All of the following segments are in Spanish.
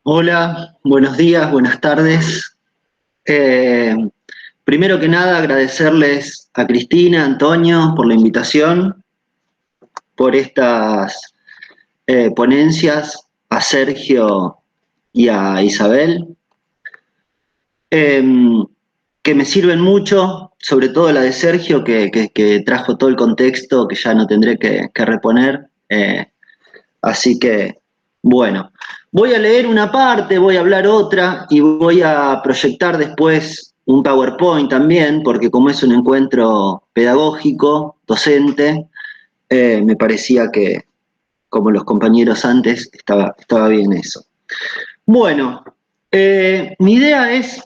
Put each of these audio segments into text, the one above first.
Hola, buenos días, buenas tardes. Eh, Primero que nada, agradecerles a Cristina, Antonio, por la invitación, por estas ponencias, a Sergio y a Isabel, eh, que me sirven mucho, sobre todo la de Sergio, que trajo todo el contexto, que ya no tendré que reponer. Así que, bueno, voy a leer una parte, voy a hablar otra y voy a proyectar después un PowerPoint también, porque como es un encuentro pedagógico, docente, me parecía que, como los compañeros antes, estaba bien eso. Bueno, mi idea es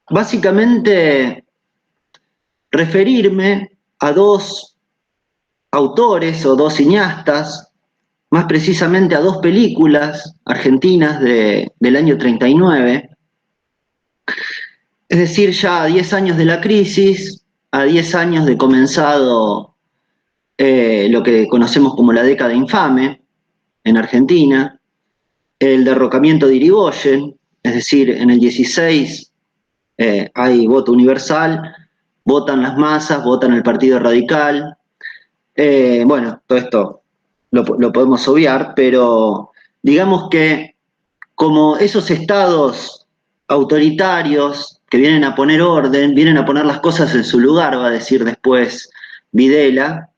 básicamente referirme a dos autores o dos cineastas, más precisamente a dos películas argentinas del año 39, es decir, ya a 10 años de la crisis, a 10 años de comenzado lo que conocemos como la década infame en Argentina, el derrocamiento de Irigoyen, es decir, en el 16 hay voto universal, votan las masas, votan el Partido Radical. Bueno, todo esto lo podemos obviar, pero digamos que como esos estados autoritarios que vienen a poner orden, vienen a poner las cosas en su lugar, va a decir después Videla,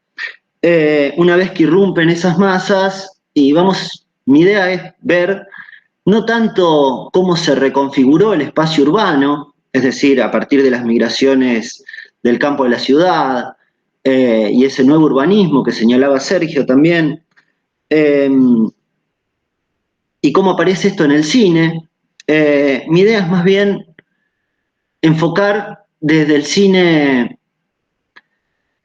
una vez que irrumpen esas masas, y vamos, mi idea es ver no tanto cómo se reconfiguró el espacio urbano, es decir, a partir de las migraciones del campo a la ciudad, y ese nuevo urbanismo que señalaba Sergio también, eh, y cómo aparece esto en el cine. Mi idea es más bien enfocar desde el cine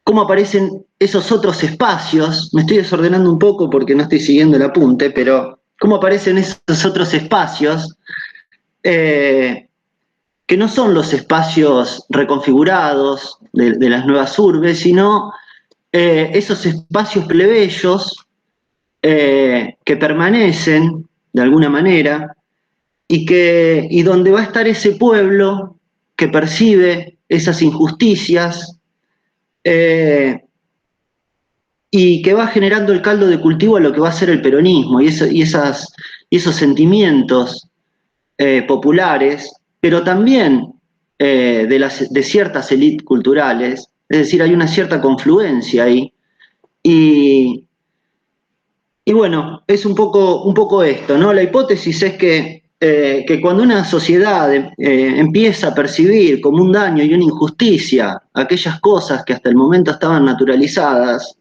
cómo aparecen esos otros espacios. Me estoy desordenando un poco porque no estoy siguiendo el apunte, pero cómo aparecen esos otros espacios eh, que no son los espacios reconfigurados de las nuevas urbes, sino esos espacios plebeyos que permanecen de alguna manera y donde va a estar ese pueblo que percibe esas injusticias eh, y que va generando el caldo de cultivo a lo que va a ser el peronismo y esos sentimientos populares, pero también de ciertas élites culturales, es decir, hay una cierta confluencia ahí. Y, y bueno, es un poco esto, ¿no? La hipótesis es que cuando una sociedad empieza a percibir como un daño y una injusticia aquellas cosas que hasta el momento estaban naturalizadas,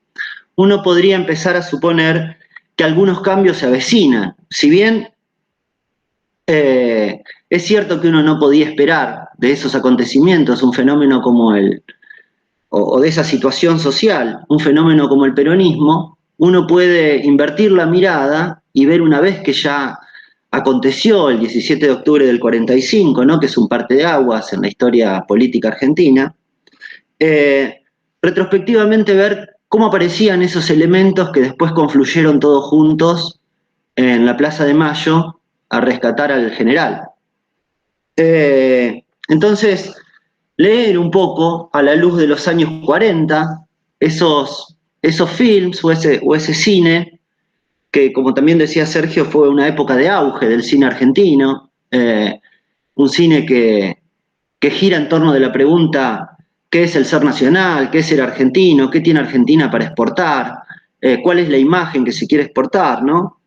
uno podría empezar a suponer que algunos cambios se avecinan. Si bien es cierto que uno no podía esperar de esos acontecimientos un fenómeno como o de esa situación social, un fenómeno como el peronismo, uno puede invertir la mirada y ver una vez que ya aconteció el 17 de octubre del 45, ¿no? Que es un parteaguas en la historia política argentina, eh, retrospectivamente ver cómo aparecían esos elementos que después confluyeron todos juntos en la Plaza de Mayo a rescatar al general. Entonces, leer un poco a la luz de los años 40, esos films o ese cine, que como también decía Sergio, fue una época de auge del cine argentino, un cine que gira en torno de la pregunta, ¿qué es el ser nacional? ¿Qué es ser argentino? ¿Qué tiene Argentina para exportar? ¿Cuál es la imagen que se quiere exportar? ¿No?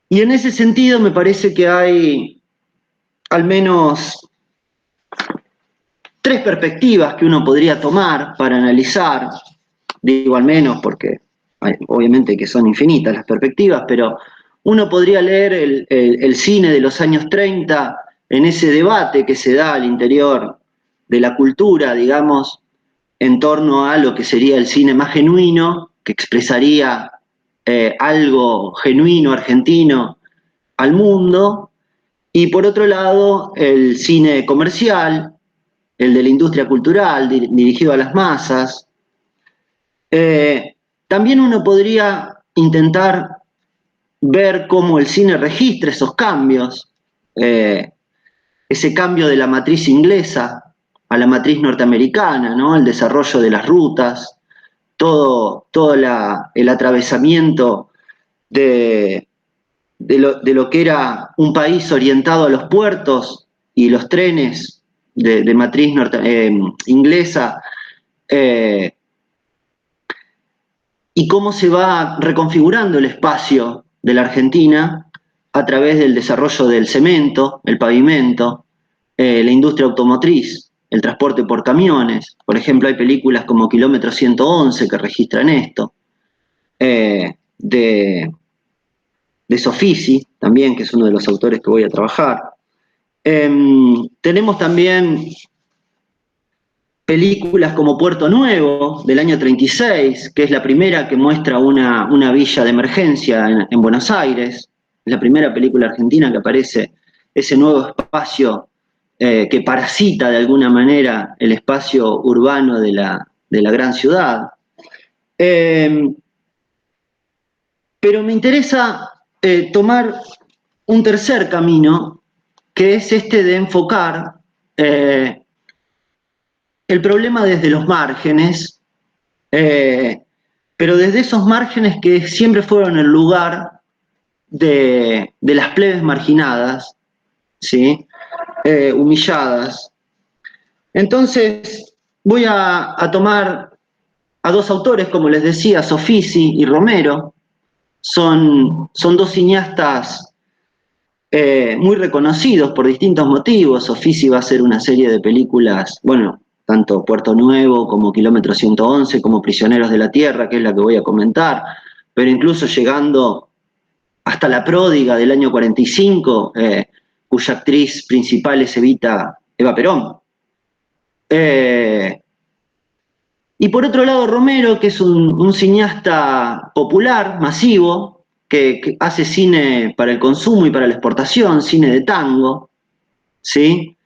Y en ese sentido me parece que hay al menos tres perspectivas que uno podría tomar para analizar, digo al menos porque obviamente que son infinitas las perspectivas, pero uno podría leer el cine de los años 30 en ese debate que se da al interior de la cultura, digamos, en torno a lo que sería el cine más genuino, que expresaría algo genuino argentino al mundo, y por otro lado el cine comercial, el de la industria cultural, dirigido a las masas. Eh, También uno podría intentar ver cómo el cine registra esos cambios, ese cambio de la matriz inglesa a la matriz norteamericana, ¿no? El desarrollo de las rutas, todo el atravesamiento de lo que era un país orientado a los puertos y los trenes de matriz inglesa, y cómo se va reconfigurando el espacio de la Argentina a través del desarrollo del cemento, el pavimento, la industria automotriz, el transporte por camiones. Por ejemplo, hay películas como Kilómetro 111 que registran esto, de Soffici, también, que es uno de los autores que voy a trabajar. Tenemos también películas como Puerto Nuevo, del año 36, que es la primera que muestra una villa de emergencia en Buenos Aires. Es la primera película argentina que aparece ese nuevo espacio que parasita de alguna manera el espacio urbano de la gran ciudad. Pero me interesa tomar un tercer camino, que es este de enfocar el problema desde los márgenes, pero desde esos márgenes que siempre fueron el lugar de las plebes marginadas, ¿sí? Humilladas. Entonces, voy a tomar a dos autores, como les decía, Soffici y Romero. Son dos cineastas muy reconocidos por distintos motivos. Soffici va a hacer una serie de películas, bueno, tanto Puerto Nuevo como Kilómetro 111, como Prisioneros de la Tierra, que es la que voy a comentar, pero incluso llegando hasta La Pródiga del año 45, cuya actriz principal es Eva Perón. Y por otro lado, Romero, que es un cineasta popular, masivo, que hace cine para el consumo y para la exportación, cine de tango, ¿sí?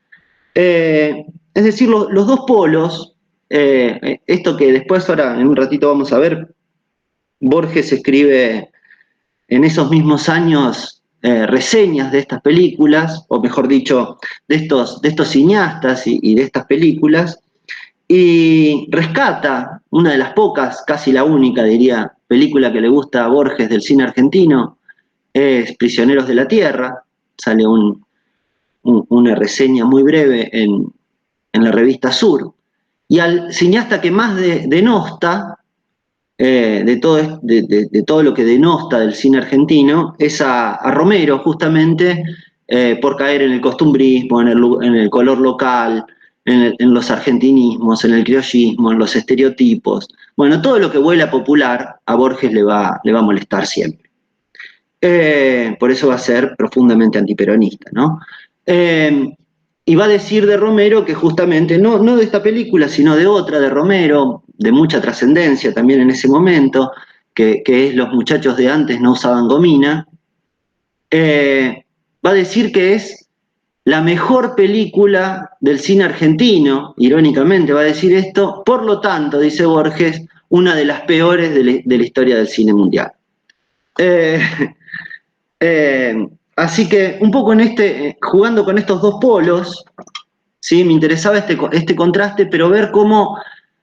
Es decir, los dos polos, esto que después ahora en un ratito vamos a ver, Borges escribe en esos mismos años reseñas de estas películas, o mejor dicho, de estos cineastas y de estas películas, y rescata una de las pocas, casi la única, diría, película que le gusta a Borges del cine argentino, es Prisioneros de la Tierra. Sale una reseña muy breve en la revista Sur. Y al cineasta que más denosta, de todo lo que denosta del cine argentino, es a Romero, justamente por caer en el costumbrismo, en el color local, en los argentinismos, en el criollismo, en los estereotipos. Bueno, todo lo que vuela popular a Borges le va a molestar siempre. Por eso va a ser profundamente antiperonista, ¿no? Y va a decir de Romero que justamente, no de esta película, sino de otra de Romero, de mucha trascendencia también en ese momento, que es Los muchachos de antes no usaban gomina, va a decir que es la mejor película del cine argentino, irónicamente va a decir esto, por lo tanto, dice Borges, una de las peores de la historia del cine mundial. Así que un poco jugando con estos dos polos, ¿sí? Me interesaba este contraste, pero ver cómo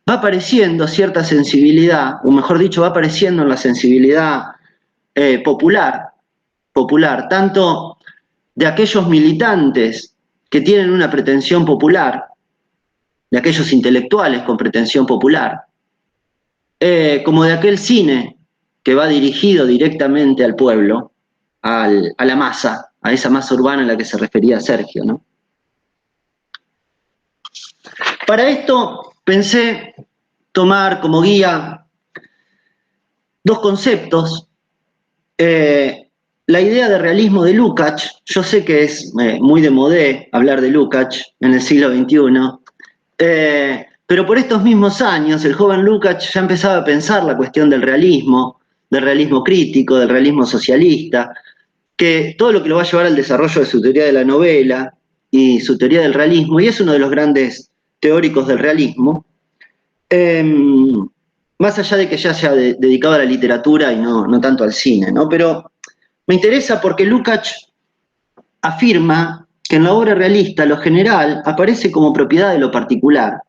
va apareciendo cierta sensibilidad, o mejor dicho, va apareciendo en la sensibilidad popular, tanto de aquellos militantes que tienen una pretensión popular, de aquellos intelectuales con pretensión popular, como de aquel cine que va dirigido directamente al pueblo, a la masa, a esa masa urbana a la que se refería Sergio, ¿no? Para esto pensé tomar como guía dos conceptos. La idea de realismo de Lukács, yo sé que es muy de modé hablar de Lukács en el siglo XXI, pero por estos mismos años el joven Lukács ya empezaba a pensar la cuestión del realismo crítico, del realismo socialista, que todo lo que lo va a llevar al desarrollo de su teoría de la novela y su teoría del realismo, y es uno de los grandes teóricos del realismo, más allá de que ya se ha dedicado a la literatura y no tanto al cine, ¿no? Pero Me interesa porque Lukács afirma que en la obra realista lo general aparece como propiedad de lo particular,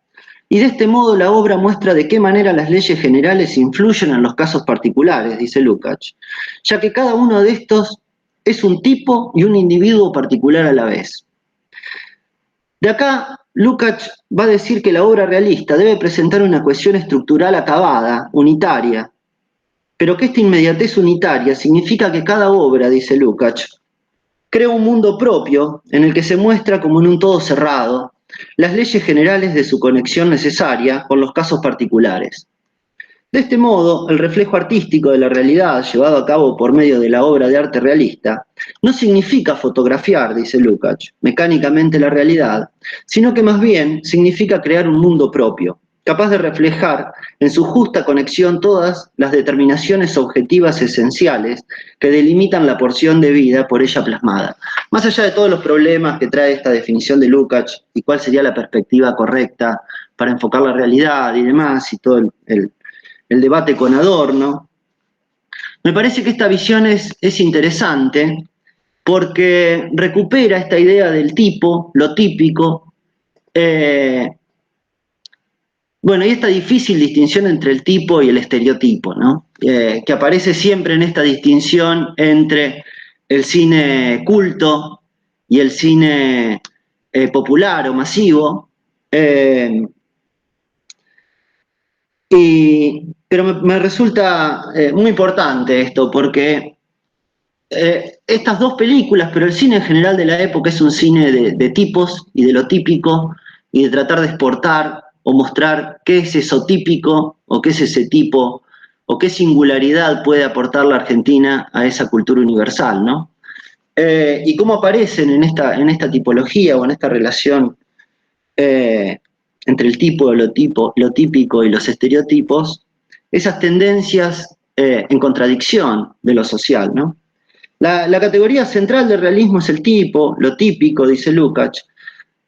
y de este modo la obra muestra de qué manera las leyes generales influyen en los casos particulares, dice Lukács, ya que cada uno de estos es un tipo y un individuo particular a la vez. De acá, Lukács va a decir que la obra realista debe presentar una cohesión estructural acabada, unitaria, pero que esta inmediatez unitaria significa que cada obra, dice Lukács, crea un mundo propio en el que se muestra como en un todo cerrado las leyes generales de su conexión necesaria con los casos particulares. De este modo, el reflejo artístico de la realidad llevado a cabo por medio de la obra de arte realista no significa fotografiar, dice Lukács, mecánicamente la realidad, sino que más bien significa crear un mundo propio, capaz de reflejar en su justa conexión todas las determinaciones objetivas esenciales que delimitan la porción de vida por ella plasmada. Más allá de todos los problemas que trae esta definición de Lukács y cuál sería la perspectiva correcta para enfocar la realidad y demás, y todo el debate con Adorno, me parece que esta visión es interesante porque recupera esta idea del tipo, lo típico, bueno, y esta difícil distinción entre el tipo y el estereotipo, ¿no? Que aparece siempre en esta distinción entre el cine culto y el cine popular o masivo. Pero me resulta muy importante esto, porque estas dos películas, pero el cine en general de la época es un cine de tipos y de lo típico, y de tratar de exportar o mostrar qué es eso típico, o qué es ese tipo, o qué singularidad puede aportar la Argentina a esa cultura universal, ¿no? Y cómo aparecen en esta tipología o en esta relación eh, entre el tipo, lo típico y los estereotipos, esas tendencias en contradicción de lo social, ¿no? La categoría central del realismo es el tipo, lo típico, dice Lukács.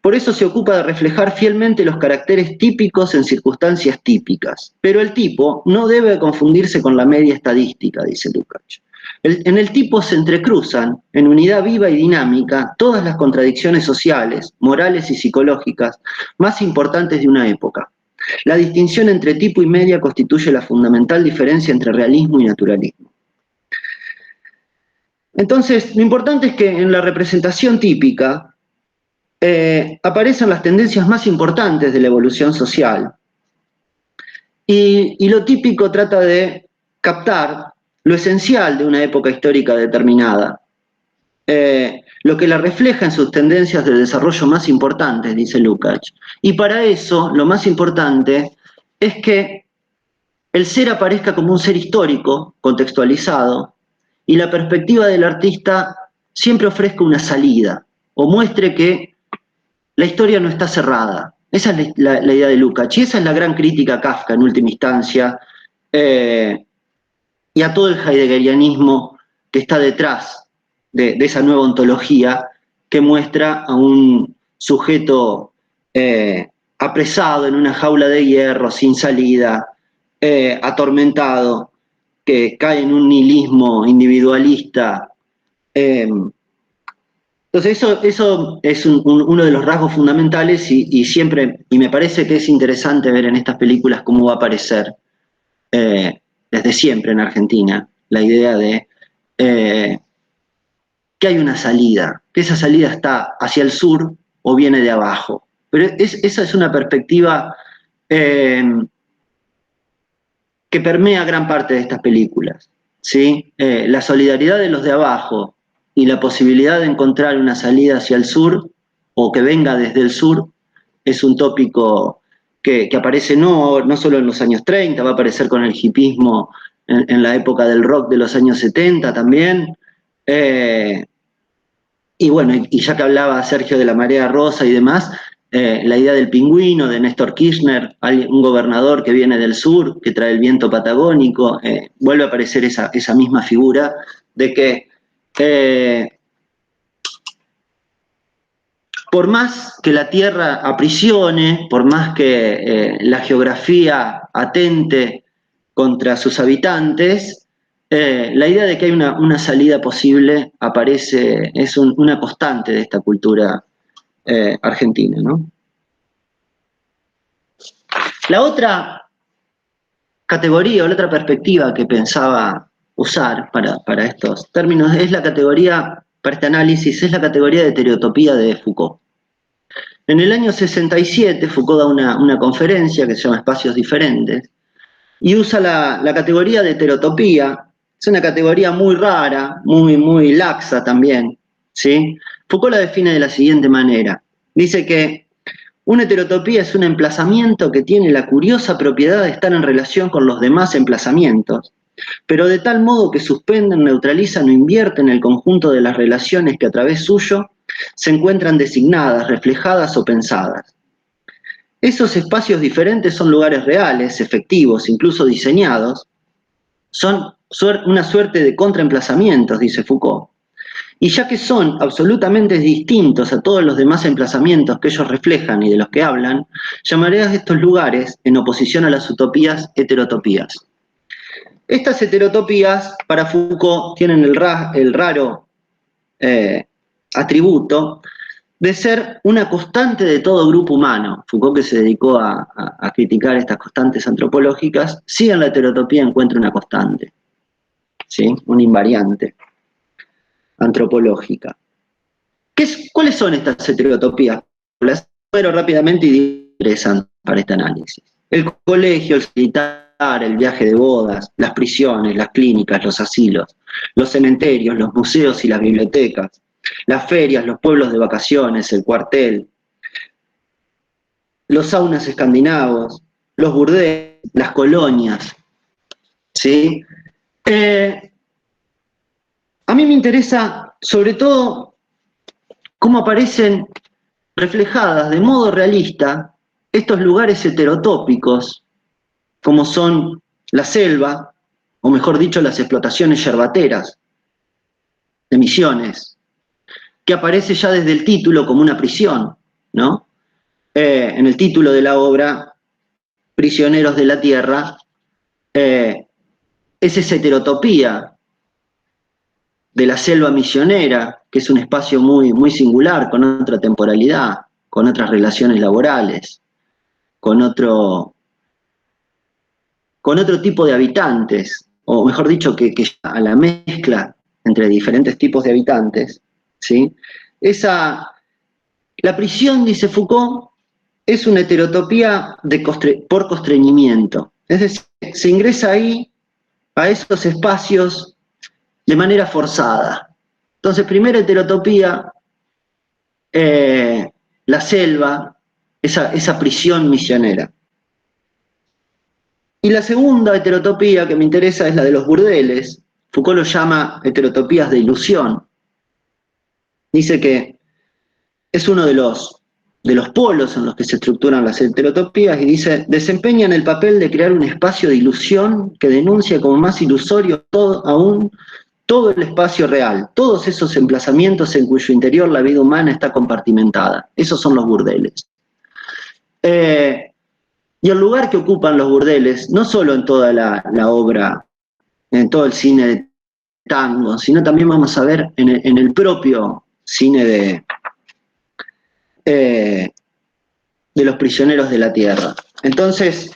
Por eso se ocupa de reflejar fielmente los caracteres típicos en circunstancias típicas. Pero el tipo no debe confundirse con la media estadística, dice Lukács. En el tipo se entrecruzan, en unidad viva y dinámica, todas las contradicciones sociales, morales y psicológicas más importantes de una época. La distinción entre tipo y media constituye la fundamental diferencia entre realismo y naturalismo. Entonces, lo importante es que en la representación típica aparecen las tendencias más importantes de la evolución social. Y lo típico trata de captar lo esencial de una época histórica determinada, lo que la refleja en sus tendencias de desarrollo más importantes, dice Lukács. Y para eso, lo más importante es que el ser aparezca como un ser histórico, contextualizado, y la perspectiva del artista siempre ofrezca una salida, o muestre que la historia no está cerrada. Esa es la idea de Lukács, y esa es la gran crítica a Kafka en última instancia, y a todo el heideggerianismo que está detrás de esa nueva ontología que muestra a un sujeto apresado en una jaula de hierro, sin salida, atormentado, que cae en un nihilismo individualista. Entonces eso es uno de los rasgos fundamentales y me parece que es interesante ver en estas películas cómo va a aparecer desde siempre en Argentina la idea de que hay una salida, que esa salida está hacia el sur o viene de abajo. Pero esa es una perspectiva que permea gran parte de estas películas, ¿sí? La solidaridad de los de abajo y la posibilidad de encontrar una salida hacia el sur o que venga desde el sur es un tópico que aparece no solo en los años 30, va a aparecer con el hipismo en la época del rock de los años 70 también. Y bueno, y ya que hablaba Sergio de la marea rosa y demás, la idea del pingüino de Néstor Kirchner, un gobernador que viene del sur, que trae el viento patagónico, vuelve a aparecer esa misma figura de que por más que la tierra aprisione, por más que la geografía atente contra sus habitantes, La idea de que hay una salida posible aparece, es una constante de esta cultura argentina, ¿no? La otra categoría o la otra perspectiva que pensaba usar para estos términos es la categoría, para este análisis, es la categoría de heterotopía de Foucault. En el año 67, Foucault da una conferencia que se llama Espacios Diferentes y usa la categoría de heterotopía. Es una categoría muy rara, muy laxa también, ¿sí? Foucault la define de la siguiente manera. Dice que una heterotopía es un emplazamiento que tiene la curiosa propiedad de estar en relación con los demás emplazamientos, pero de tal modo que suspenden, neutralizan o invierten el conjunto de las relaciones que a través suyo se encuentran designadas, reflejadas o pensadas. Esos espacios diferentes son lugares reales, efectivos, incluso diseñados, son una suerte de contraemplazamientos, dice Foucault. Y ya que son absolutamente distintos a todos los demás emplazamientos que ellos reflejan y de los que hablan, llamaré a estos lugares, en oposición a las utopías, heterotopías. Estas heterotopías, para Foucault, tienen el raro atributo de ser una constante de todo grupo humano. Foucault, que se dedicó a criticar estas constantes antropológicas, sí en la heterotopía encuentra una constante, ¿sí? Una invariante antropológica. ¿Cuáles son estas heterotopías? Las número rápidamente y interesan para este análisis. El colegio, el militar, el viaje de bodas, las prisiones, las clínicas, los asilos, los cementerios, los museos y las bibliotecas, las ferias, los pueblos de vacaciones, el cuartel, los saunas escandinavos, los burdeles, las colonias, ¿sí? A mí me interesa, sobre todo, cómo aparecen reflejadas de modo realista estos lugares heterotópicos, como son la selva, o mejor dicho, las explotaciones yerbateras de Misiones, que aparece ya desde el título como una prisión, ¿no? En el título de la obra, Prisioneros de la Tierra, es esa heterotopía de la selva misionera, que es un espacio muy singular, con otra temporalidad, con otras relaciones laborales, con otro tipo de habitantes, o mejor dicho, que a la mezcla entre diferentes tipos de habitantes, ¿sí? La prisión, dice Foucault, es una heterotopía por constreñimiento. Es decir, se ingresa ahí, a esos espacios, de manera forzada. Entonces, primera heterotopía, la selva, esa prisión misionera. Y la segunda heterotopía que me interesa es la de los burdeles. Foucault lo llama heterotopías de ilusión. Dice que es uno de los polos en los que se estructuran las heterotopías y dice, desempeñan el papel de crear un espacio de ilusión que denuncia como más ilusorio aún todo el espacio real, todos esos emplazamientos en cuyo interior la vida humana está compartimentada. Esos son los burdeles. Y el lugar que ocupan los burdeles, no solo en toda la obra, en todo el cine de tango, sino también vamos a ver en el propio cine de los prisioneros de la tierra. Entonces,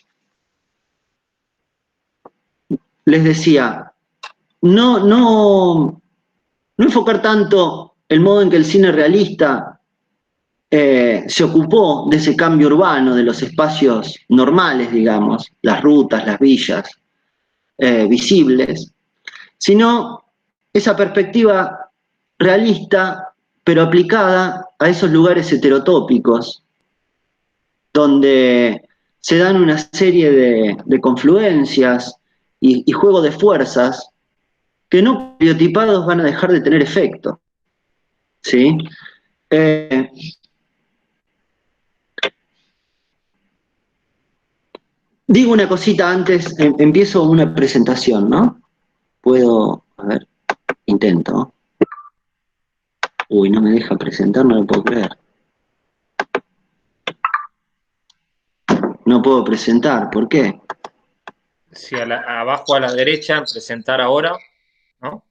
les decía, no enfocar tanto el modo en que el cine realista se ocupó de ese cambio urbano, de los espacios normales, digamos, las rutas, las villas visibles, sino esa perspectiva realista, pero aplicada a esos lugares heterotópicos, donde se dan una serie de confluencias y juego de fuerzas que no biotipados van a dejar de tener efecto, ¿sí? Digo una cosita antes, empiezo una presentación, ¿no? Puedo, a ver, intento. Uy, no me deja presentar, no lo puedo creer. No puedo presentar, ¿por qué? Sí, abajo a la derecha, en presentar ahora, ¿no?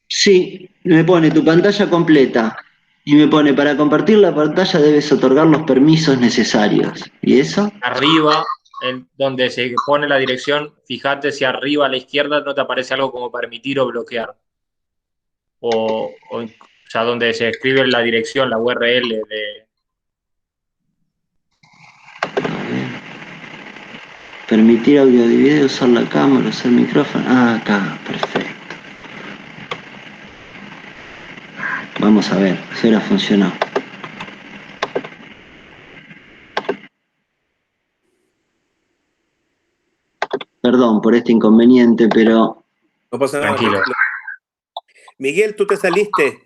Sí, me pone tu pantalla completa. Y me pone, para compartir la pantalla debes otorgar los permisos necesarios. ¿Y eso? Arriba, en donde se pone la dirección, fíjate si arriba a la izquierda no te aparece algo como permitir o bloquear. O sea, donde se escribe la dirección, la URL de... Permitir audio y video, usar la cámara, usar el micrófono. Ah, acá, perfecto. Vamos a ver, si ahora funcionó. Perdón por este inconveniente, pero No pasa nada, Tranquilo. tranquilo. Miguel, ¿tú te saliste?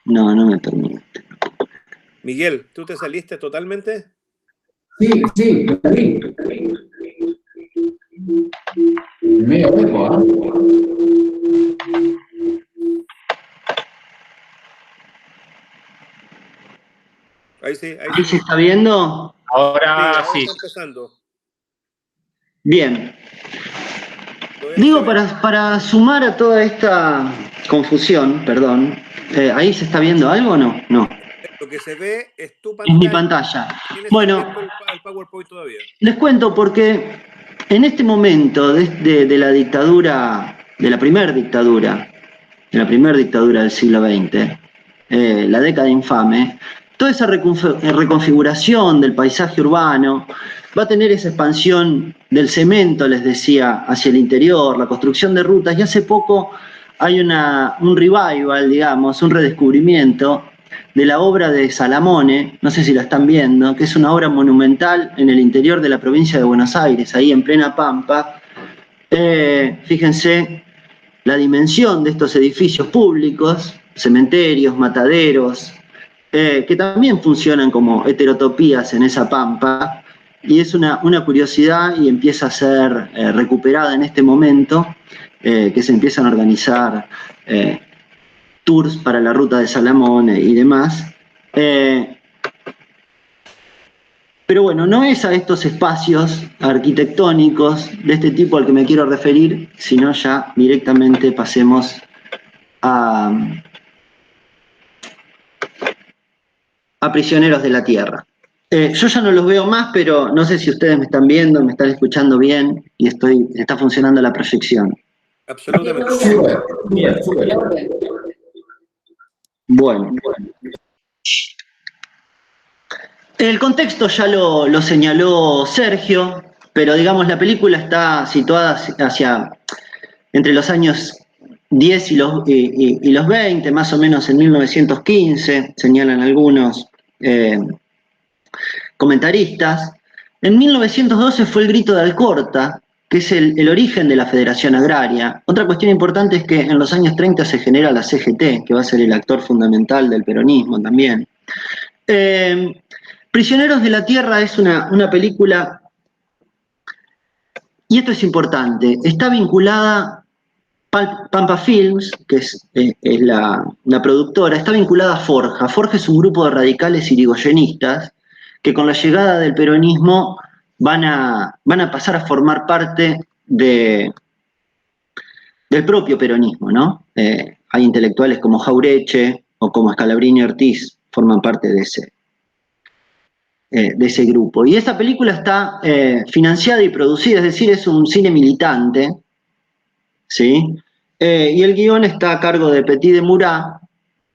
no me permite. Miguel, ¿tú te saliste totalmente? Sí, salí. Medio hueco, ¿ah? Ahí sí, ahí ¿Ahí sí. se está viendo? Sí, Ahora ahora sí. está empezando. Bien. Todavía no se Digo, ve. para sumar a toda esta confusión, perdón, ¿ahí se está viendo algo o no? No, Lo que se ve es tu es mi pantalla. pantalla. Tienes Bueno, abierto el PowerPoint todavía. les cuento porque en este momento de la dictadura, de la primera dictadura del siglo XX, la década infame, toda esa reconfiguración del paisaje urbano va a tener esa expansión del cemento, les decía, hacia el interior, la construcción de rutas, y hace poco hay un revival, digamos, un redescubrimiento de la obra de Salamone, no sé si la están viendo, que es una obra monumental en el interior de la provincia de Buenos Aires, ahí en plena Pampa. Fíjense la dimensión de estos edificios públicos, cementerios, mataderos, que también funcionan como heterotopías en esa Pampa, y es una curiosidad y empieza a ser recuperada en este momento, que se empiezan a organizar tours para la ruta de Salamone y demás. Pero bueno, no es a estos espacios arquitectónicos de este tipo al que me quiero referir, sino ya directamente pasemos a Prisioneros de la Tierra. Yo ya no los veo más, pero no sé si ustedes me están viendo, me están escuchando bien y está funcionando la proyección. Absolutamente. Bien, súper. Bueno. El contexto ya lo señaló Sergio, pero digamos la película está situada entre los años 10 y los 20, más o menos en 1915, señalan algunos comentaristas. En 1912 fue el grito de Alcorta, que es el origen de la Federación Agraria. Otra cuestión importante es que en los años 30 se genera la CGT, que va a ser el actor fundamental del peronismo también. Prisioneros de la Tierra es una película, y esto es importante, está vinculada, Pampa Films, que es la productora, está vinculada a Forja. Forja es un grupo de radicales irigoyenistas que con la llegada del peronismo van a pasar a formar parte del propio peronismo, ¿no? Hay intelectuales como Jaureche o como Scalabrini Ortiz, forman parte de ese grupo. Y esta película está financiada y producida, es decir, es un cine militante, ¿sí? Y el guión está a cargo de Petit de Murat,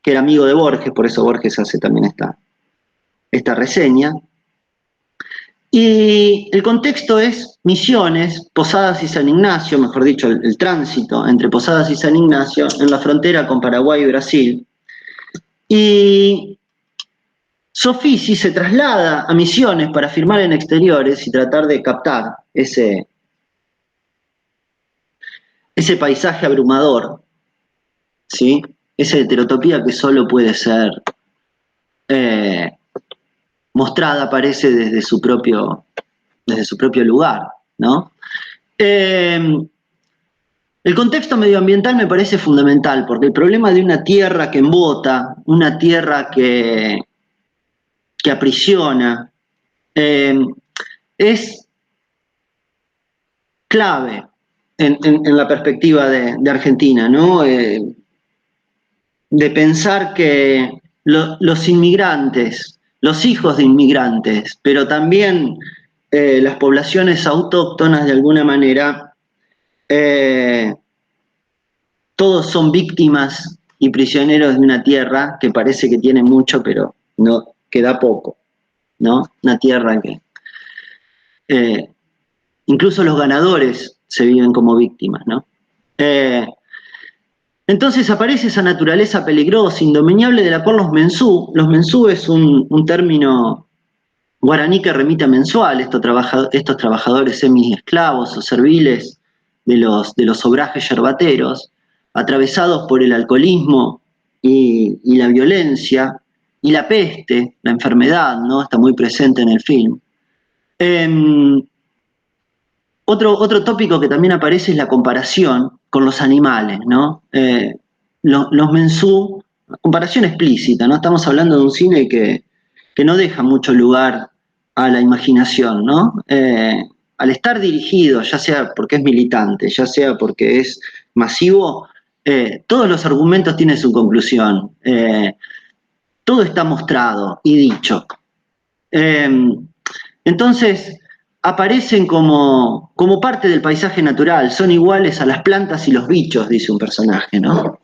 que era amigo de Borges, por eso Borges hace también esta reseña. Y el contexto es Misiones, Posadas y San Ignacio, mejor dicho, el tránsito entre Posadas y San Ignacio en la frontera con Paraguay y Brasil. Y Sofisi se traslada a Misiones para firmar en exteriores y tratar de captar ese paisaje abrumador, ¿sí? Esa heterotopía que solo puede ser mostrada, parece, desde su propio lugar, ¿no? El contexto medioambiental me parece fundamental, porque el problema de una tierra que embota, una tierra que aprisiona, es clave en la perspectiva de Argentina, ¿no? De pensar que los inmigrantes, los hijos de inmigrantes, pero también las poblaciones autóctonas de alguna manera, todos son víctimas y prisioneros de una tierra que parece que tiene mucho, pero no, que da poco, ¿no? Una tierra que incluso los ganadores se viven como víctimas, ¿no? Entonces aparece esa naturaleza peligrosa, indomeñable, de la cual los mensú es un término guaraní que remite a mensual, estos trabajadores semi-esclavos o serviles de los obrajes yerbateros, atravesados por el alcoholismo y la violencia y la peste, la enfermedad, ¿no? Está muy presente en el film. Otro tópico que también aparece es la comparación con los animales, ¿no? Los mensú, comparación explícita, ¿no? Estamos hablando de un cine que no deja mucho lugar a la imaginación, ¿no? Al estar dirigido, ya sea porque es militante, ya sea porque es masivo, todos los argumentos tienen su conclusión. Todo está mostrado y dicho. Entonces, aparecen como parte del paisaje natural, son iguales a las plantas y los bichos, dice un personaje, ¿no?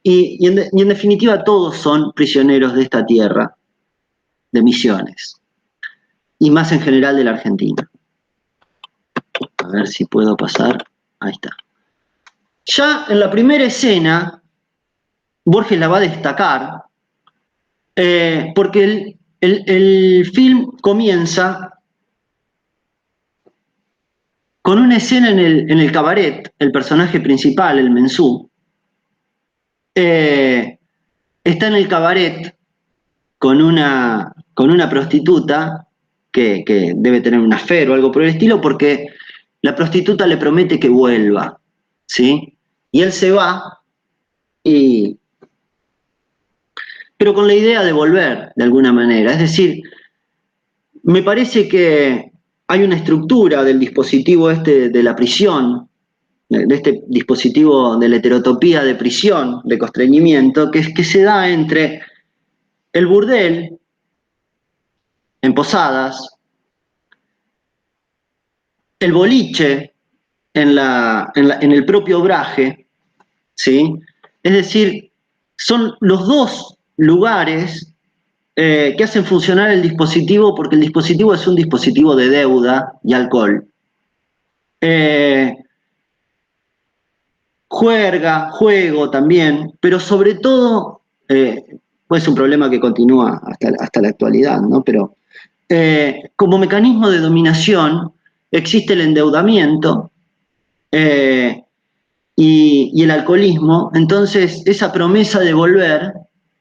Y en definitiva todos son prisioneros de esta tierra, de Misiones, y más en general de la Argentina. A ver si puedo pasar, ahí está. Ya en la primera escena, Borges la va a destacar, porque el film comienza con una escena en el cabaret. El personaje principal, el mensú, está en el cabaret con una prostituta que debe tener un affair o algo por el estilo, porque la prostituta le promete que vuelva, ¿sí? Y él se va, pero con la idea de volver, de alguna manera. Es decir, me parece que hay una estructura del dispositivo de la prisión, de este dispositivo de la heterotopía de prisión, de constreñimiento, que se da entre el burdel en Posadas, el boliche en el propio Obraje, ¿sí? Es decir, son los dos lugares que hacen funcionar el dispositivo, porque el dispositivo es un dispositivo de deuda y alcohol. Juego también, pero sobre todo, pues es un problema que continúa hasta la actualidad, ¿no? Pero como mecanismo de dominación existe el endeudamiento y el alcoholismo. Entonces esa promesa de volver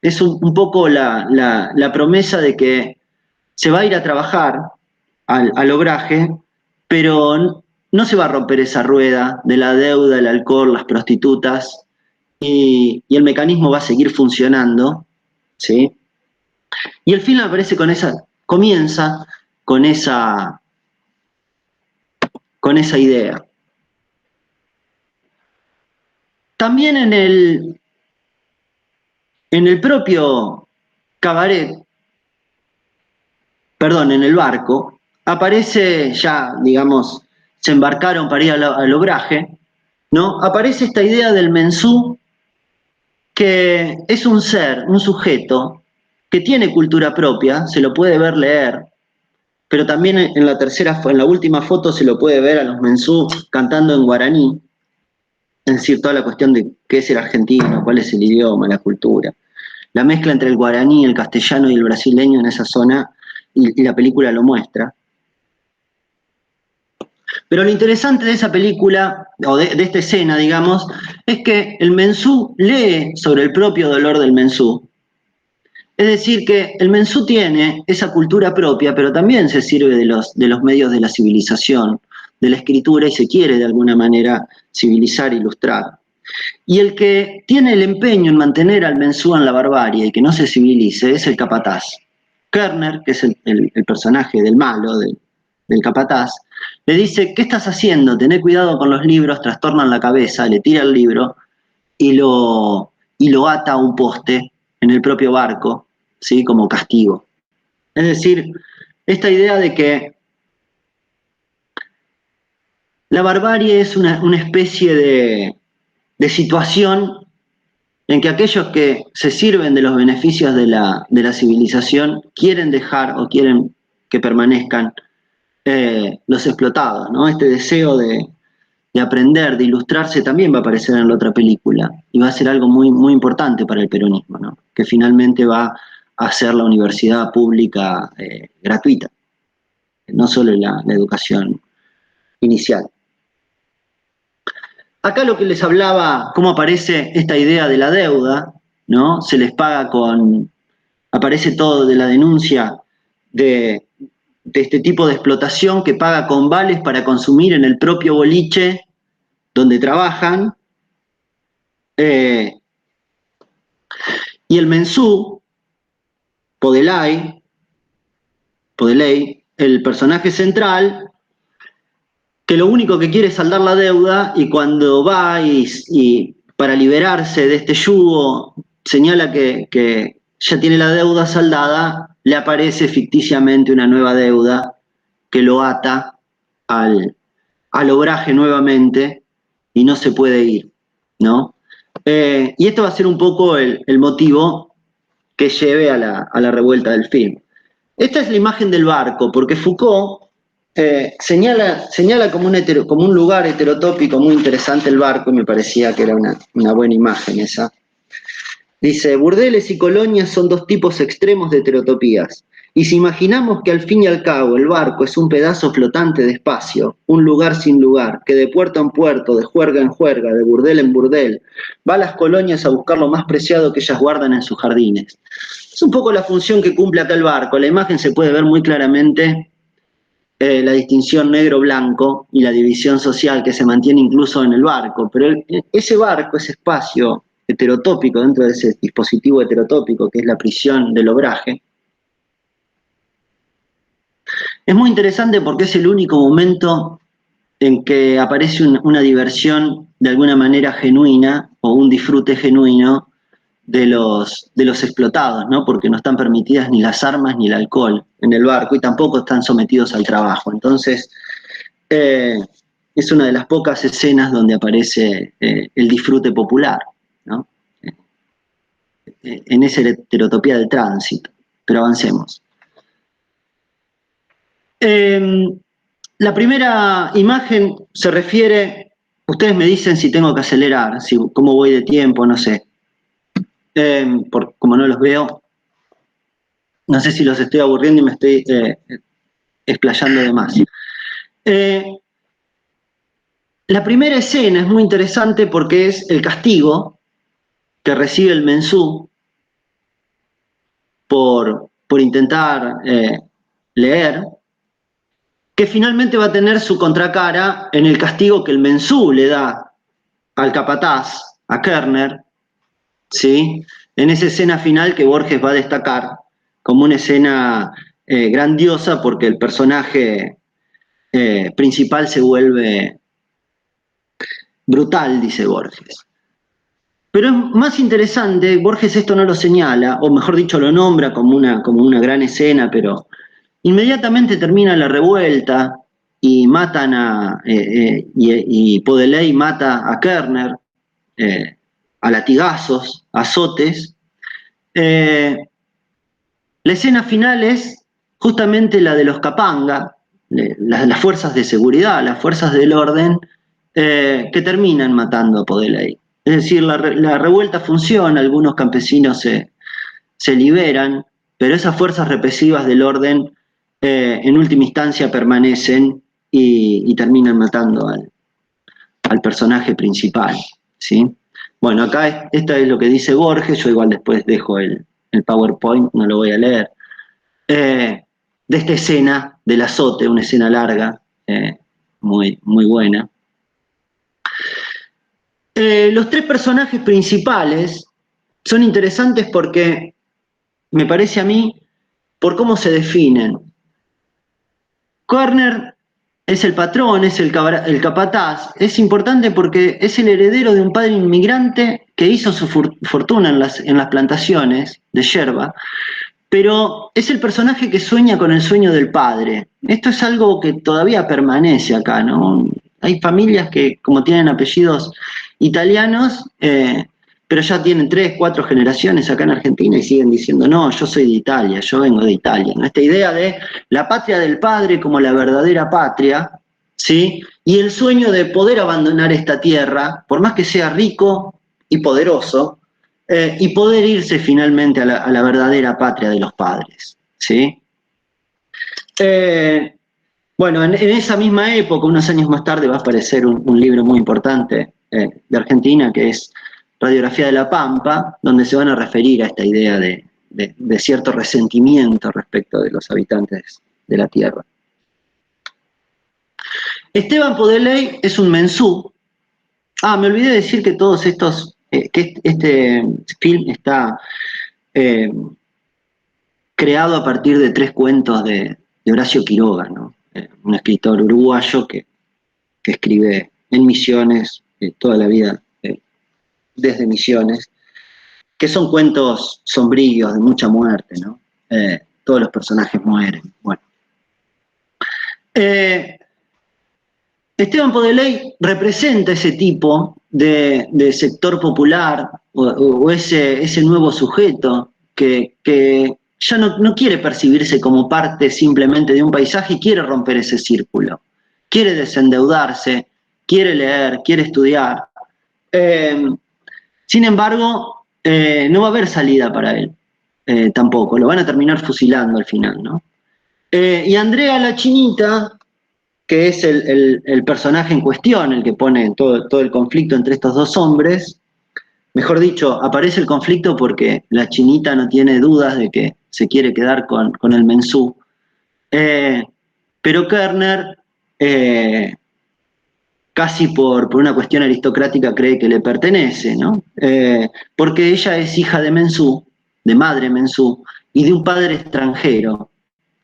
es un poco la promesa de que se va a ir a trabajar al Obraje, pero no se va a romper esa rueda de la deuda, el alcohol, las prostitutas, y el mecanismo va a seguir funcionando, ¿sí? Y el film aparece comienza con esa idea. También en el propio cabaret, en el barco, aparece ya, digamos, se embarcaron para ir al Obraje, ¿no? Aparece esta idea del mensú, que es un ser, un sujeto, que tiene cultura propia, se lo puede ver leer, pero también en la última foto se lo puede ver a los mensú cantando en guaraní, es decir, toda la cuestión de qué es el argentino, cuál es el idioma, la cultura. La mezcla entre el guaraní, el castellano y el brasileño en esa zona, y la película lo muestra. Pero lo interesante de esa película, o de esta escena, digamos, es que el mensú lee sobre el propio dolor del mensú. Es decir, que el mensú tiene esa cultura propia, pero también se sirve de los medios de la civilización, de la escritura, y se quiere de alguna manera civilizar, ilustrar. Y el que tiene el empeño en mantener al mensú en la barbarie y que no se civilice es el capataz. Kerner, que es el personaje del malo, del capataz, le dice, ¿qué estás haciendo? Tené cuidado con los libros, trastornan la cabeza, le tira el libro y lo ata a un poste en el propio barco, ¿sí? Como castigo. Es decir, esta idea de que la barbarie es una especie de situación en que aquellos que se sirven de los beneficios de la civilización quieren dejar o quieren que permanezcan los explotados, ¿no? Este deseo de aprender, de ilustrarse, también va a aparecer en la otra película y va a ser algo muy, muy importante para el peronismo, ¿no? Que finalmente va a hacer la universidad pública gratuita, no solo la educación inicial. Acá lo que les hablaba, cómo aparece esta idea de la deuda, ¿no? Se les paga aparece todo de la denuncia de este tipo de explotación que paga con vales para consumir en el propio boliche donde trabajan. Y el mensú, Podelay, el personaje central, que lo único que quiere es saldar la deuda y cuando va y para liberarse de este yugo señala que ya tiene la deuda saldada, le aparece ficticiamente una nueva deuda que lo ata al obraje nuevamente y no se puede ir, ¿no? Y esto va a ser un poco el motivo que lleve a la revuelta del film. Esta es la imagen del barco, porque Foucault señala como un lugar heterotópico muy interesante el barco, y me parecía que era una buena imagen esa. Dice, burdeles y colonias son dos tipos extremos de heterotopías. Y si imaginamos que al fin y al cabo el barco es un pedazo flotante de espacio, un lugar sin lugar, que de puerto en puerto, de juerga en juerga, de burdel en burdel, va a las colonias a buscar lo más preciado que ellas guardan en sus jardines. Es un poco la función que cumple acá el barco. La imagen se puede ver muy claramente la distinción negro-blanco y la división social que se mantiene incluso en el barco, pero ese barco, ese espacio heterotópico dentro de ese dispositivo heterotópico que es la prisión del obraje, es muy interesante porque es el único momento en que aparece una diversión de alguna manera genuina o un disfrute genuino de los explotados, ¿no? Porque no están permitidas ni las armas ni el alcohol en el barco y tampoco están sometidos al trabajo. Entonces, es una de las pocas escenas donde aparece el disfrute popular, ¿no? En esa heterotopía del tránsito. Pero avancemos. La primera imagen se refiere, ustedes me dicen si tengo que acelerar, cómo voy de tiempo, no sé. Como no los veo, no sé si los estoy aburriendo y me estoy explayando de más. La primera escena es muy interesante porque es el castigo que recibe el mensú por intentar leer, que finalmente va a tener su contracara en el castigo que el mensú le da al capataz, a Kerner, ¿sí? En esa escena final que Borges va a destacar como una escena grandiosa porque el personaje principal se vuelve brutal, dice Borges. Pero es más interesante, Borges esto no lo señala, o mejor dicho lo nombra como una gran escena, pero inmediatamente termina la revuelta y matan y Podeley mata a Kerner a latigazos, a azotes. La escena final es justamente la de los Kapanga, las fuerzas de seguridad, las fuerzas del orden, que terminan matando a Podeley. Es decir, la revuelta funciona, algunos campesinos se liberan, pero esas fuerzas represivas del orden en última instancia permanecen y terminan matando al personaje principal, ¿sí? Bueno, acá esta es lo que dice Borges, yo igual después dejo el PowerPoint, no lo voy a leer, de esta escena del azote, una escena larga, muy, muy buena. Los tres personajes principales son interesantes porque, me parece a mí, por cómo se definen. Kerner es el patrón, es el capataz. Es importante porque es el heredero de un padre inmigrante que hizo su fortuna en las plantaciones de yerba, pero es el personaje que sueña con el sueño del padre. Esto es algo que todavía permanece acá, ¿no? Hay familias que, como tienen apellidos italianos, pero ya tienen 3, 4 generaciones acá en Argentina y siguen diciendo, no, yo soy de Italia, yo vengo de Italia, ¿no? Esta idea de la patria del padre como la verdadera patria, ¿sí? Y el sueño de poder abandonar esta tierra, por más que sea rico y poderoso, y poder irse finalmente a la verdadera patria de los padres, ¿sí? Bueno, en esa misma época, unos años más tarde, va a aparecer un libro muy importante de Argentina, que es Radiografía de la Pampa, donde se van a referir a esta idea de cierto resentimiento respecto de los habitantes de la tierra. Esteban Podeley es un mensú. Me olvidé de decir que todos estos, que este film está creado a partir de 3 cuentos de Horacio Quiroga, ¿no? Un escritor uruguayo que escribe en Misiones toda la vida, desde Misiones, que son cuentos sombríos, de mucha muerte, ¿no? Todos los personajes mueren. Bueno. Esteban Podeley representa ese tipo de sector popular o ese nuevo sujeto que ya no quiere percibirse como parte simplemente de un paisaje y quiere romper ese círculo. Quiere desendeudarse, quiere leer, quiere estudiar. Sin embargo, no va a haber salida para él tampoco. Lo van a terminar fusilando al final, ¿no? Y Andrea la Chinita, que es el personaje en cuestión, el que pone todo el conflicto entre estos dos hombres. Mejor dicho, aparece el conflicto porque la Chinita no tiene dudas de que se quiere quedar con el mensú. Pero Kerner, casi por una cuestión aristocrática, cree que le pertenece, ¿no? Porque ella es hija de mensú, de madre mensú, y de un padre extranjero,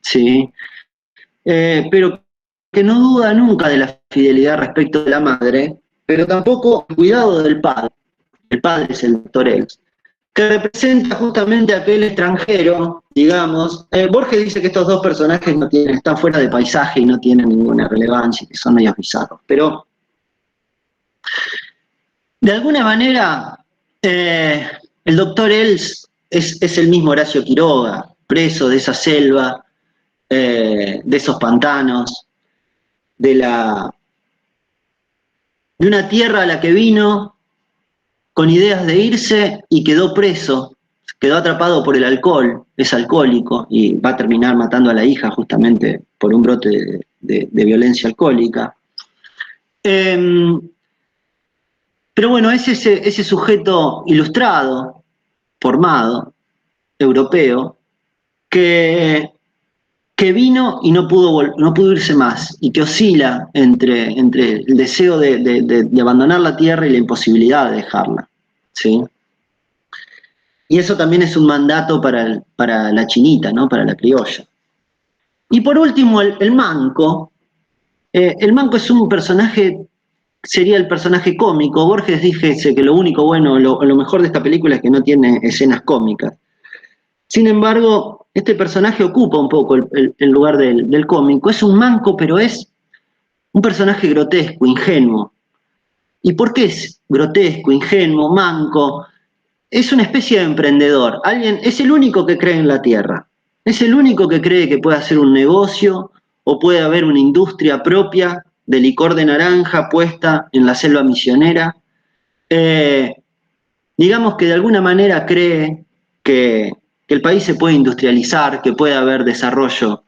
¿sí? Pero que no duda nunca de la fidelidad respecto de la madre, pero tampoco el cuidado del padre. El padre es el doctor X, que representa justamente a aquel extranjero, digamos. Borges dice que estos dos personajes están fuera de paisaje y no tienen ninguna relevancia, que son medios bizarros, pero de alguna manera el doctor Els es el mismo Horacio Quiroga, preso de esa selva, de esos pantanos, de una tierra a la que vino con ideas de irse y quedó preso, quedó atrapado por el alcohol, es alcohólico y va a terminar matando a la hija justamente por un brote de violencia alcohólica. Pero bueno, es ese sujeto ilustrado, formado, europeo, que vino y no pudo irse más, y que oscila entre el deseo de abandonar la tierra y la imposibilidad de dejarla, ¿sí? Y eso también es un mandato para la chinita, ¿no? Para la criolla. Y por último, el manco. El manco es un personaje, sería el personaje cómico. Borges dice que lo único bueno, lo mejor de esta película es que no tiene escenas cómicas. Sin embargo, este personaje ocupa un poco el lugar del cómico. Es un manco, pero es un personaje grotesco, ingenuo. ¿Y por qué es grotesco, ingenuo, manco? Es una especie de emprendedor. Es el único que cree en la tierra. Es el único que cree que puede hacer un negocio o puede haber una industria propia de licor de naranja puesta en la selva misionera. Digamos que de alguna manera cree que el país se puede industrializar, que puede haber desarrollo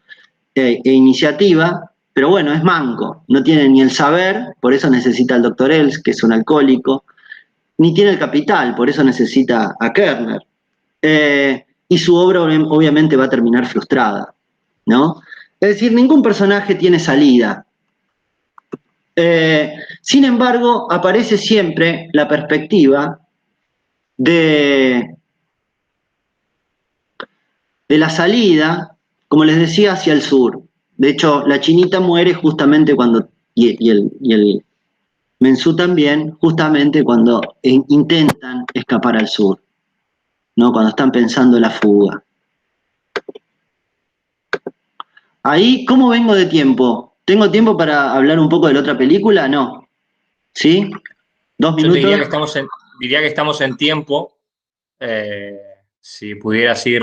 e iniciativa, pero bueno, es manco, no tiene ni el saber, por eso necesita al doctor Els, que es un alcohólico, ni tiene el capital, por eso necesita a Kerner. Y su obra obviamente va a terminar frustrada, ¿no? Es decir, ningún personaje tiene salida. Sin embargo, aparece siempre la perspectiva de la salida, como les decía, hacia el sur, De hecho, la chinita muere justamente cuando, y el Mensú también, justamente cuando intentan escapar al sur, ¿no? Cuando están pensando la fuga. Ahí, ¿cómo vengo de tiempo? ¿Tengo tiempo para hablar un poco de la otra película? No. ¿Sí? ¿2 Yo te diría que minutos? diría que estamos en tiempo. Si pudieras ir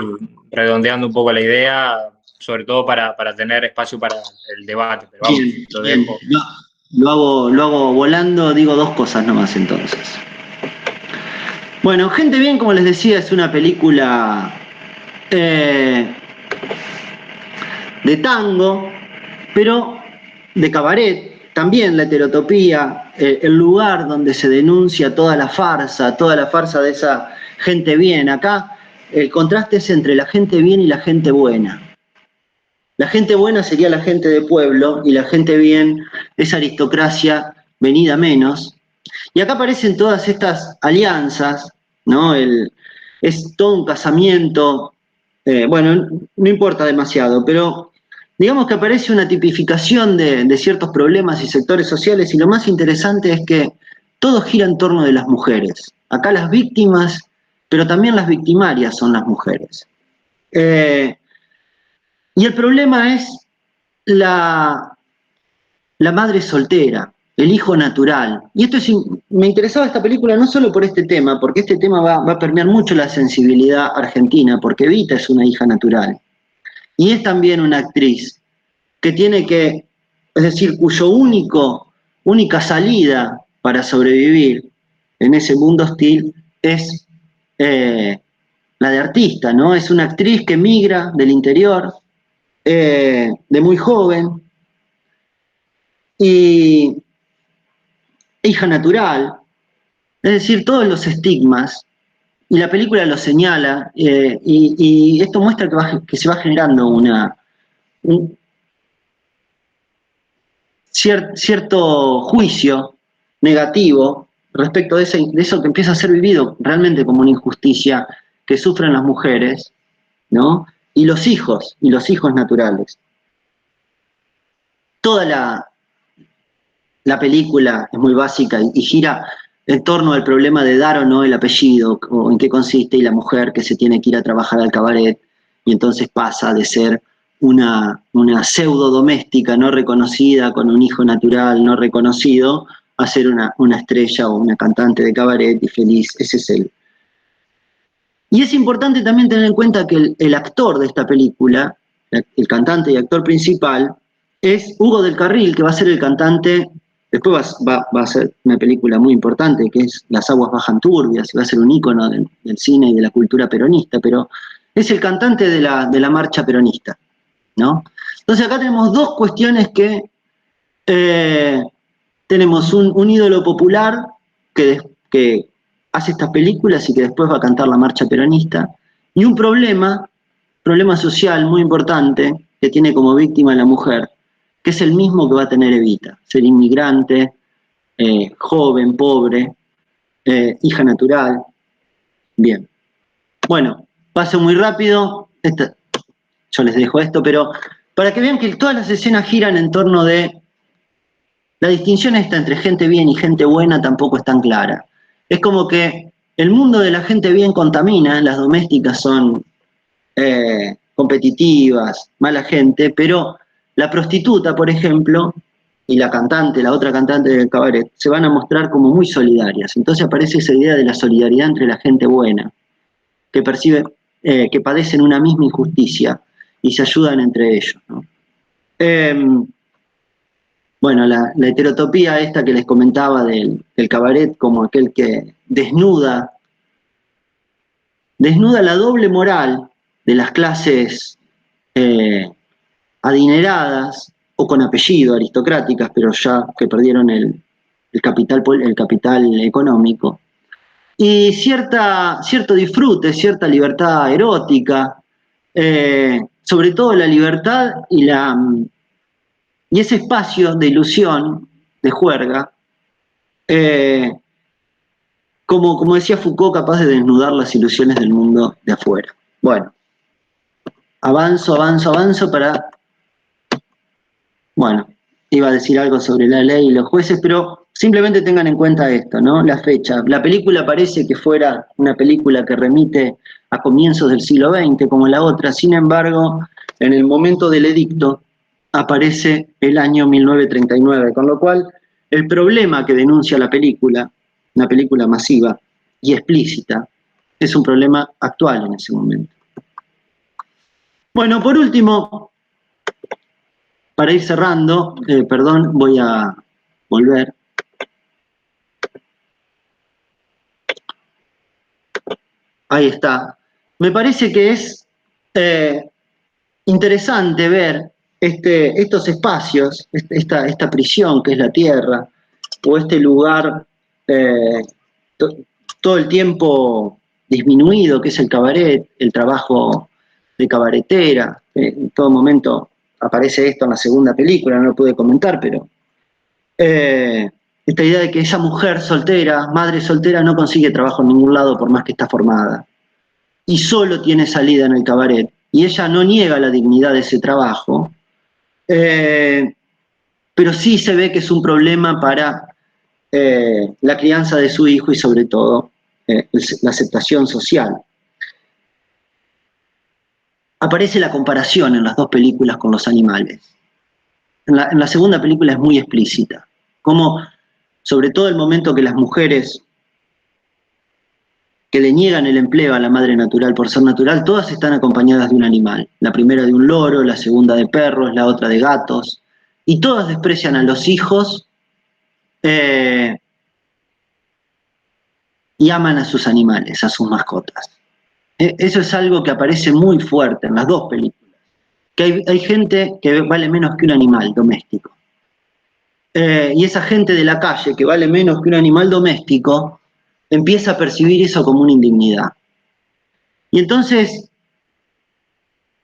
redondeando un poco la idea, sobre todo para tener espacio para el debate. Pero vamos, Bien, lo bien. dejo. Lo hago volando, digo 2 cosas nomás entonces. Bueno, Gente Bien, como les decía, es una película de tango, pero de cabaret. También la heterotopía, el lugar donde se denuncia toda la farsa de esa gente bien. Acá el contraste es entre la gente bien y la gente buena. La gente buena sería la gente de pueblo y la gente bien es aristocracia venida menos. Y acá aparecen todas estas alianzas, ¿no? Es todo un casamiento, bueno, no importa demasiado, pero digamos que aparece una tipificación de ciertos problemas y sectores sociales, y lo más interesante es que todo gira en torno de las mujeres. Acá las víctimas, pero también las victimarias son las mujeres. Y el problema es la madre soltera, el hijo natural. Y esto me interesaba esta película no solo por este tema, porque este tema va a permear mucho la sensibilidad argentina, porque Evita es una hija natural. Y es también una actriz que tiene que, es decir, cuyo única salida para sobrevivir en ese mundo hostil es la de artista, ¿no? Es una actriz que migra del interior, de muy joven, y hija natural, es decir, todos los estigmas, y la película lo señala, y esto muestra que se va generando un cierto juicio negativo respecto de eso que empieza a ser vivido realmente como una injusticia que sufren las mujeres, ¿no? Y los hijos naturales. Toda la película es muy básica y gira en torno al problema de dar o no el apellido, o en qué consiste, y la mujer que se tiene que ir a trabajar al cabaret, y entonces pasa de ser una pseudo doméstica no reconocida, con un hijo natural no reconocido, a ser una estrella o una cantante de cabaret y feliz. Ese es él. Y es importante también tener en cuenta que el actor de esta película, el cantante y actor principal, es Hugo del Carril, que va a ser el cantante. Después va a ser una película muy importante, que es Las aguas bajan turbias, y va a ser un ícono del cine y de la cultura peronista, pero es el cantante de la marcha peronista, ¿no? Entonces acá tenemos 2 cuestiones que tenemos un ídolo popular que hace estas películas y que después va a cantar la marcha peronista, y un problema social muy importante que tiene como víctima a la mujer, que es el mismo que va a tener Evita: ser inmigrante, joven, pobre, hija natural. Bien. Bueno, paso muy rápido, yo les dejo esto, pero para que vean que todas las escenas giran en torno de la distinción esta entre gente bien y gente buena tampoco es tan clara. Es como que el mundo de la gente bien contamina, las domésticas son competitivas, mala gente, pero la prostituta, por ejemplo, y la otra cantante del cabaret, se van a mostrar como muy solidarias. Entonces aparece esa idea de la solidaridad entre la gente buena, que que padecen una misma injusticia y se ayudan entre ellos, ¿no? Bueno, la heterotopía esta que les comentaba del cabaret como aquel que desnuda la doble moral de las clases adineradas o con apellido, aristocráticas, pero ya que perdieron el capital económico, y cierto disfrute, cierta libertad erótica, sobre todo la libertad y ese espacio de ilusión, de juerga, como decía Foucault, capaz de desnudar las ilusiones del mundo de afuera. Bueno, avanzo para Bueno, iba a decir algo sobre la ley y los jueces, pero simplemente tengan en cuenta esto, ¿no? La fecha. La película parece que fuera una película que remite a comienzos del siglo XX, como la otra. Sin embargo, en el momento del edicto aparece el año 1939, con lo cual el problema que denuncia la película, una película masiva y explícita, es un problema actual en ese momento. Bueno, por último, para ir cerrando, perdón, voy a volver. Ahí está. Me parece que es interesante ver estos espacios, esta prisión que es la Tierra, o este lugar todo el tiempo disminuido que es el cabaret, el trabajo de cabaretera. En todo momento aparece esto en la segunda película, no lo pude comentar, pero esta idea de que esa mujer soltera, madre soltera, no consigue trabajo en ningún lado por más que está formada, y solo tiene salida en el cabaret, y ella no niega la dignidad de ese trabajo, pero sí se ve que es un problema para la crianza de su hijo y sobre todo la aceptación social. Aparece la comparación en las dos películas con los animales. En la segunda película es muy explícita, como sobre todo el momento que las mujeres que le niegan el empleo a la madre natural por ser natural, todas están acompañadas de un animal. La primera de un loro, la segunda de perros, la otra de gatos, y todas desprecian a los hijos y aman a sus animales, a sus mascotas. Eso es algo que aparece muy fuerte en las dos películas, que hay gente que vale menos que un animal doméstico. Y esa gente de la calle que vale menos que un animal doméstico empieza a percibir eso como una indignidad. Y entonces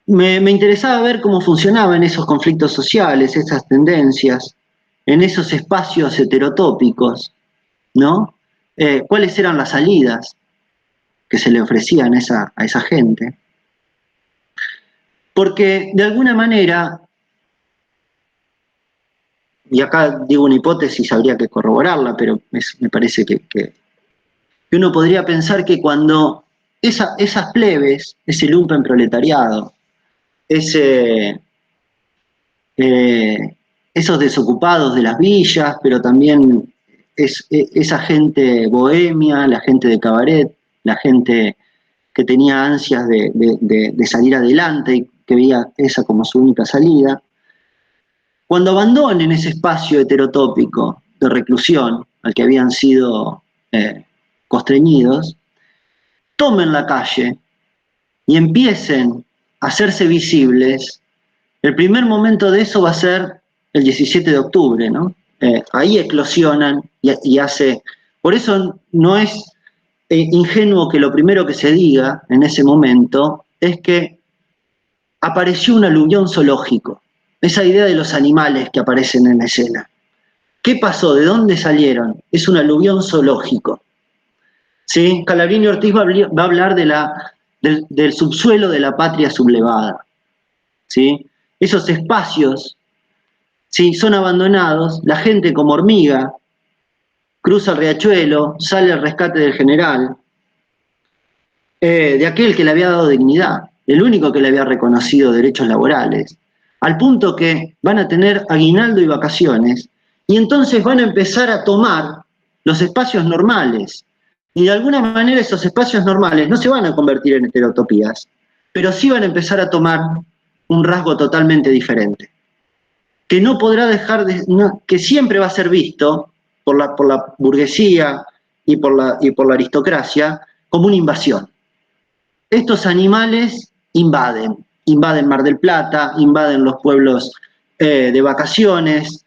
me interesaba ver cómo funcionaban esos conflictos sociales, esas tendencias, en esos espacios heterotópicos, ¿no? ¿Cuáles eran las salidas que se le ofrecían a esa gente? Porque de alguna manera, y acá digo una hipótesis, habría que corroborarla, pero me parece que uno podría pensar que cuando esas plebes, ese lumpenproletariado, esos desocupados de las villas, pero también esa gente bohemia, la gente de cabaret, la gente que tenía ansias de salir adelante y que veía esa como su única salida, cuando abandonen ese espacio heterotópico de reclusión al que habían sido constreñidos, tomen la calle y empiecen a hacerse visibles, el primer momento de eso va a ser el 17 de octubre, ¿no? Ahí eclosionan y hace... Por eso no es ingenuo que lo primero que se diga en ese momento es que apareció un aluvión zoológico, esa idea de los animales que aparecen en la escena. ¿Qué pasó? ¿De dónde salieron? Es un aluvión zoológico. ¿Sí? Calabrini Ortiz va a hablar del subsuelo de la patria sublevada. ¿Sí? Esos espacios, ¿sí?, son abandonados, la gente como hormiga cruza el riachuelo, sale al rescate del general, de aquel que le había dado dignidad, el único que le había reconocido derechos laborales, al punto que van a tener aguinaldo y vacaciones, y entonces van a empezar a tomar los espacios normales, y de alguna manera esos espacios normales no se van a convertir en heterotopías, pero sí van a empezar a tomar un rasgo totalmente diferente, que no podrá dejar de, que siempre va a ser visto por la burguesía y por la aristocracia como una invasión. Estos animales invaden Mar del Plata, invaden los pueblos de vacaciones,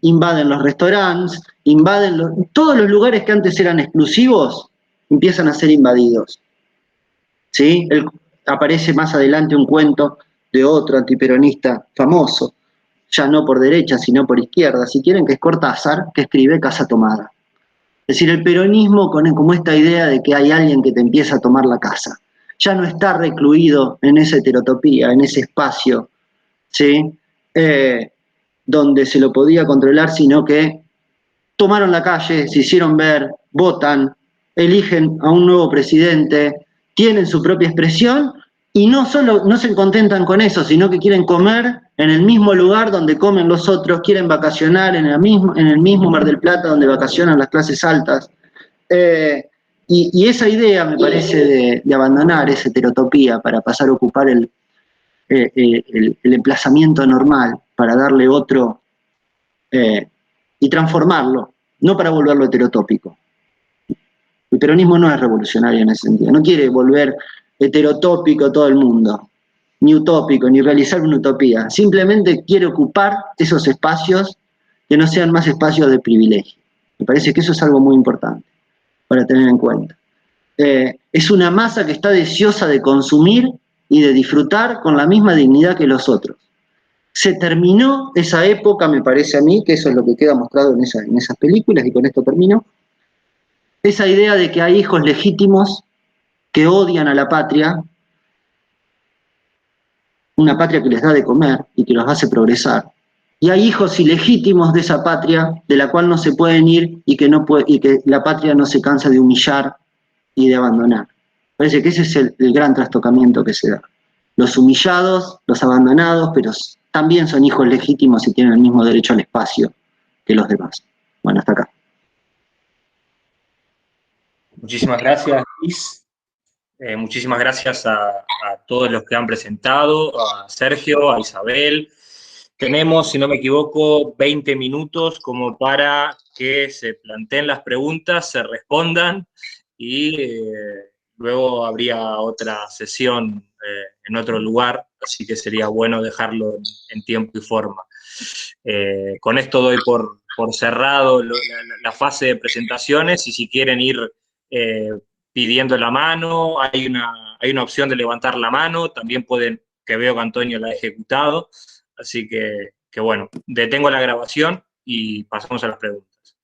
invaden los restaurantes, invaden todos los lugares que antes eran exclusivos, empiezan a ser invadidos. ¿Sí? Aparece más adelante un cuento de otro antiperonista famoso, ya no por derecha, sino por izquierda, si quieren, que es Cortázar, que escribe Casa Tomada. Es decir, el peronismo como esta idea de que hay alguien que te empieza a tomar la casa. Ya no está recluido en esa heterotopía, en ese espacio, ¿sí? donde se lo podía controlar, sino que tomaron la calle, se hicieron ver, votan, eligen a un nuevo presidente, tienen su propia expresión y no se contentan con eso, sino que quieren comer en el mismo lugar donde comen los otros, quieren vacacionar en el mismo Mar del Plata donde vacacionan las clases altas. Y esa idea, me parece, de abandonar esa heterotopía para pasar a ocupar el emplazamiento normal, para darle otro y transformarlo, no para volverlo heterotópico. El peronismo no es revolucionario en ese sentido, no quiere volver heterotópico todo el mundo, ni utópico, ni realizar una utopía, simplemente quiere ocupar esos espacios que no sean más espacios de privilegio. Me parece que eso es algo muy importante para tener en cuenta. Es una masa que está deseosa de consumir y de disfrutar con la misma dignidad que los otros. Se terminó esa época, me parece a mí, que eso es lo que queda mostrado en esas películas, y con esto termino, esa idea de que hay hijos legítimos que odian a la patria, una patria que les da de comer y que los hace progresar, y hay hijos ilegítimos de esa patria, de la cual no se pueden ir y que la patria no se cansa de humillar y de abandonar. Parece que ese es el gran trastocamiento que se da. Los humillados, los abandonados, pero también son hijos legítimos y tienen el mismo derecho al espacio que los demás. Bueno, hasta acá. Muchísimas gracias, Luis. Muchísimas gracias a todos los que han presentado, a Sergio, a Isabel. Tenemos, si no me equivoco, 20 minutos como para que se planteen las preguntas, se respondan y luego habría otra sesión en otro lugar, así que sería bueno dejarlo en tiempo y forma. Con esto doy por cerrado la fase de presentaciones y si quieren ir pidiendo la mano, hay una opción de levantar la mano, también pueden, que veo que Antonio la ha ejecutado, así que bueno, detengo la grabación y pasamos a las preguntas.